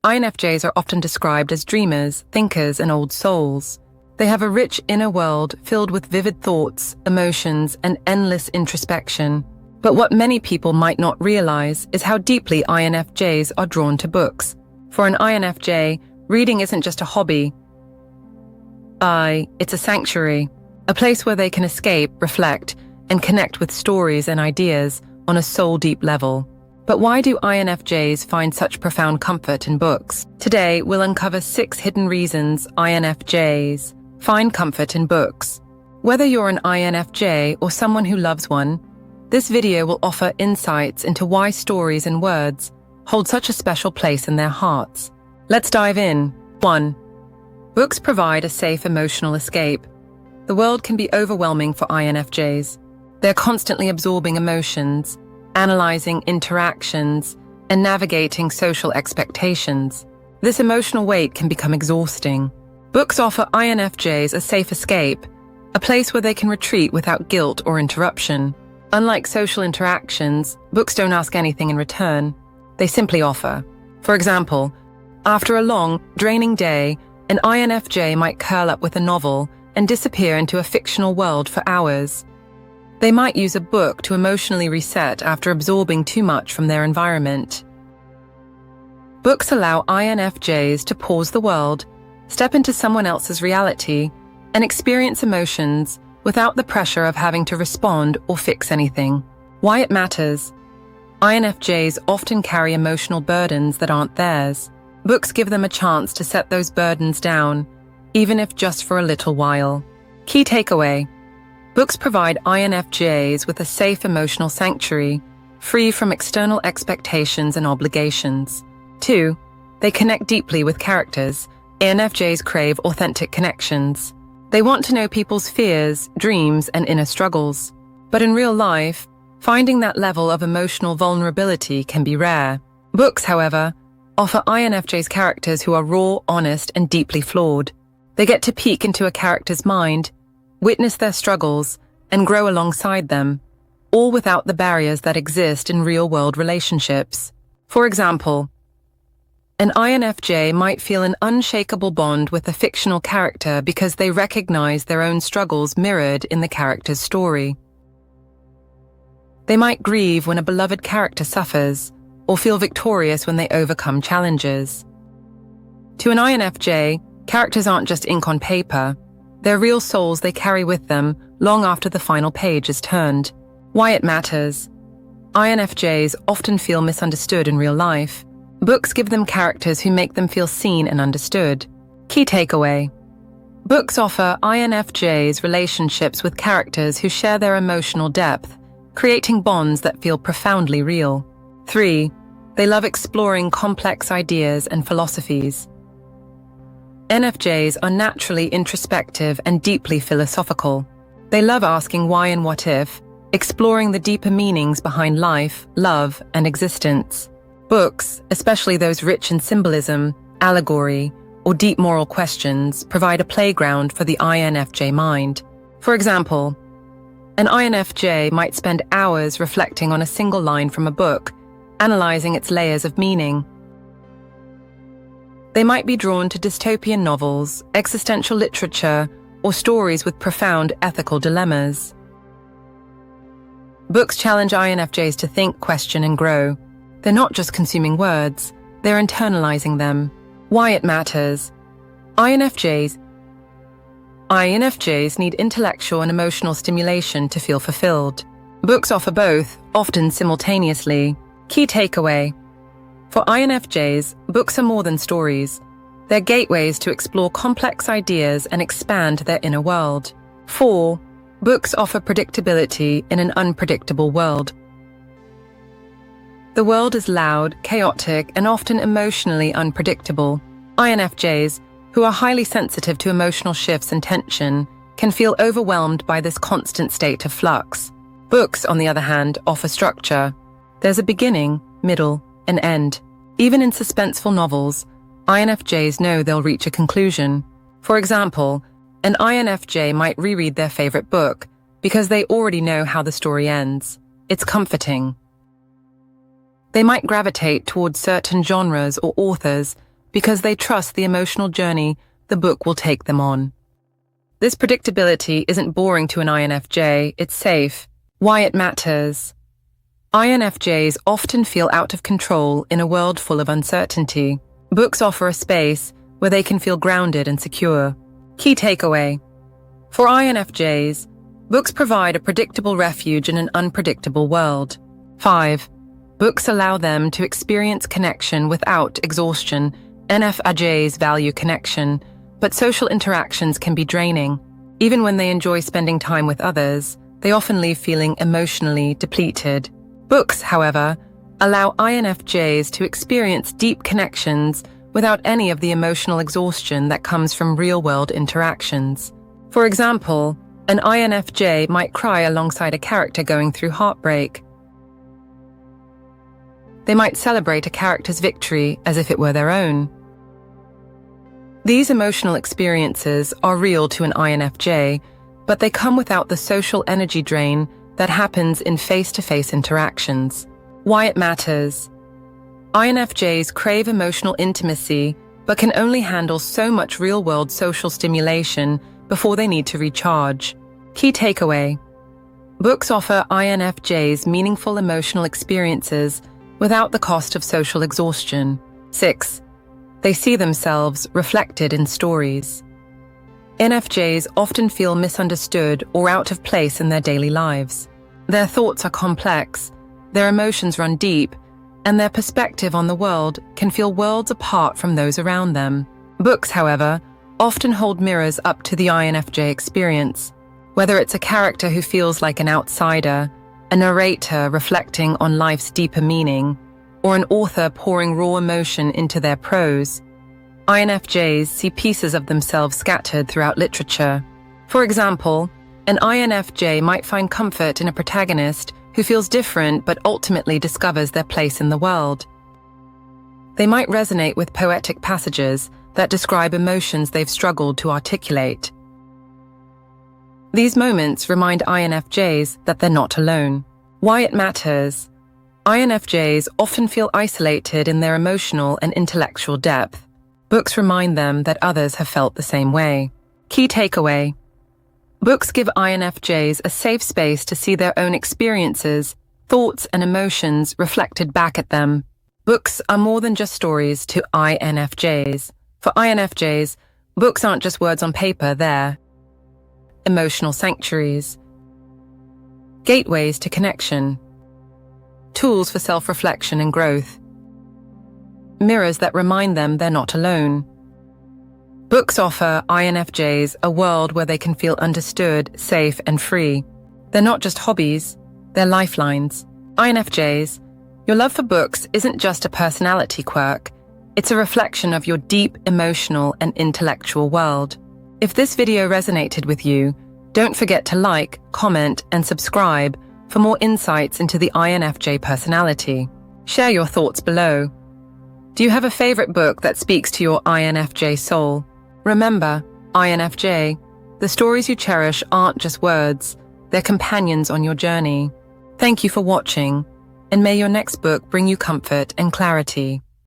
INFJs are often described as dreamers, thinkers, and old souls. They have a rich inner world filled with vivid thoughts, emotions, and endless introspection. But what many people might not realize is how deeply INFJs are drawn to books. For an INFJ, reading isn't just a hobby. It's a sanctuary, a place where they can escape, reflect, and connect with stories and ideas on a soul-deep level. But why do INFJs find such profound comfort in books? Today, we'll uncover 6 hidden reasons INFJs find comfort in books. Whether you're an INFJ or someone who loves one, this video will offer insights into why stories and words hold such a special place in their hearts. Let's dive in. 1. Books provide a safe emotional escape. The world can be overwhelming for INFJs. They're constantly absorbing emotions, analyzing interactions, and navigating social expectations. This emotional weight can become exhausting. Books offer INFJs a safe escape, a place where they can retreat without guilt or interruption. Unlike social interactions, books don't ask anything in return. They simply offer. For example, after a long, draining day, an INFJ might curl up with a novel and disappear into a fictional world for hours. They might use a book to emotionally reset after absorbing too much from their environment. Books allow INFJs to pause the world, step into someone else's reality, and experience emotions without the pressure of having to respond or fix anything. Why it matters. INFJs often carry emotional burdens that aren't theirs. Books give them a chance to set those burdens down, even if just for a little while. Key takeaway. Books provide INFJs with a safe emotional sanctuary, free from external expectations and obligations. 2. They connect deeply with characters. INFJs crave authentic connections. They want to know people's fears, dreams, and inner struggles. But in real life, finding that level of emotional vulnerability can be rare. Books, however, offer INFJs characters who are raw, honest, and deeply flawed. They get to peek into a character's mind, witness their struggles, and grow alongside them, all without the barriers that exist in real-world relationships. For example, an INFJ might feel an unshakable bond with a fictional character because they recognize their own struggles mirrored in the character's story. They might grieve when a beloved character suffers, or feel victorious when they overcome challenges. To an INFJ, characters aren't just ink on paper. They're real souls they carry with them long after the final page is turned. Why it matters. INFJs often feel misunderstood in real life. Books give them characters who make them feel seen and understood. Key takeaway. Books offer INFJs relationships with characters who share their emotional depth, creating bonds that feel profoundly real. 3. They love exploring complex ideas and philosophies. INFJs are naturally introspective and deeply philosophical. They love asking why and what if, exploring the deeper meanings behind life, love, and existence. Books, especially those rich in symbolism, allegory, or deep moral questions, provide a playground for the INFJ mind. For example, an INFJ might spend hours reflecting on a single line from a book, analyzing its layers of meaning. They might be drawn to dystopian novels, existential literature, or stories with profound ethical dilemmas. Books challenge INFJs to think, question, and grow. They're not just consuming words, they're internalizing them. Why it matters. INFJs need intellectual and emotional stimulation to feel fulfilled. Books offer both, often simultaneously. Key takeaway. For INFJs, books are more than stories. They're gateways to explore complex ideas and expand their inner world. 4. Books offer predictability in an unpredictable world. The world is loud, chaotic, and often emotionally unpredictable. INFJs, who are highly sensitive to emotional shifts and tension, can feel overwhelmed by this constant state of flux. Books, on the other hand, offer structure. There's a beginning, middle, and end. Even in suspenseful novels, INFJs know they'll reach a conclusion. For example, an INFJ might reread their favorite book because they already know how the story ends. It's comforting. They might gravitate towards certain genres or authors because they trust the emotional journey the book will take them on. This predictability isn't boring to an INFJ, it's safe. Why it matters. INFJs often feel out of control in a world full of uncertainty. Books offer a space where they can feel grounded and secure. Key takeaway. For INFJs, books provide a predictable refuge in an unpredictable world. 5. Books allow them to experience connection without exhaustion. INFJs value connection, but social interactions can be draining. Even when they enjoy spending time with others, they often leave feeling emotionally depleted. Books, however, allow INFJs to experience deep connections without any of the emotional exhaustion that comes from real-world interactions. For example, an INFJ might cry alongside a character going through heartbreak. They might celebrate a character's victory as if it were their own. These emotional experiences are real to an INFJ, but they come without the social energy drain that happens in face-to-face interactions. Why it matters. INFJs crave emotional intimacy, but can only handle so much real-world social stimulation before they need to recharge. Key takeaway. Books offer INFJs meaningful emotional experiences without the cost of social exhaustion. 6. They see themselves reflected in stories. INFJs often feel misunderstood or out of place in their daily lives. Their thoughts are complex, their emotions run deep, and their perspective on the world can feel worlds apart from those around them. Books, however, often hold mirrors up to the INFJ experience. Whether it's a character who feels like an outsider, a narrator reflecting on life's deeper meaning, or an author pouring raw emotion into their prose, INFJs see pieces of themselves scattered throughout literature. For example, an INFJ might find comfort in a protagonist who feels different but ultimately discovers their place in the world. They might resonate with poetic passages that describe emotions they've struggled to articulate. These moments remind INFJs that they're not alone. Why it matters. INFJs often feel isolated in their emotional and intellectual depth. Books remind them that others have felt the same way. Key takeaway. Books give INFJs a safe space to see their own experiences, thoughts, and emotions reflected back at them. Books are more than just stories to INFJs. For INFJs, books aren't just words on paper, they're emotional sanctuaries, gateways to connection, tools for self-reflection and growth, mirrors that remind them they're not alone. Books offer INFJs a world where they can feel understood, safe, and free. They're not just hobbies, they're lifelines. INFJs, your love for books isn't just a personality quirk, it's a reflection of your deep emotional and intellectual world. If this video resonated with you, don't forget to like, comment, and subscribe for more insights into the INFJ personality. Share your thoughts below. Do you have a favorite book that speaks to your INFJ soul? Remember, INFJ, the stories you cherish aren't just words, they're companions on your journey. Thank you for watching, and may your next book bring you comfort and clarity.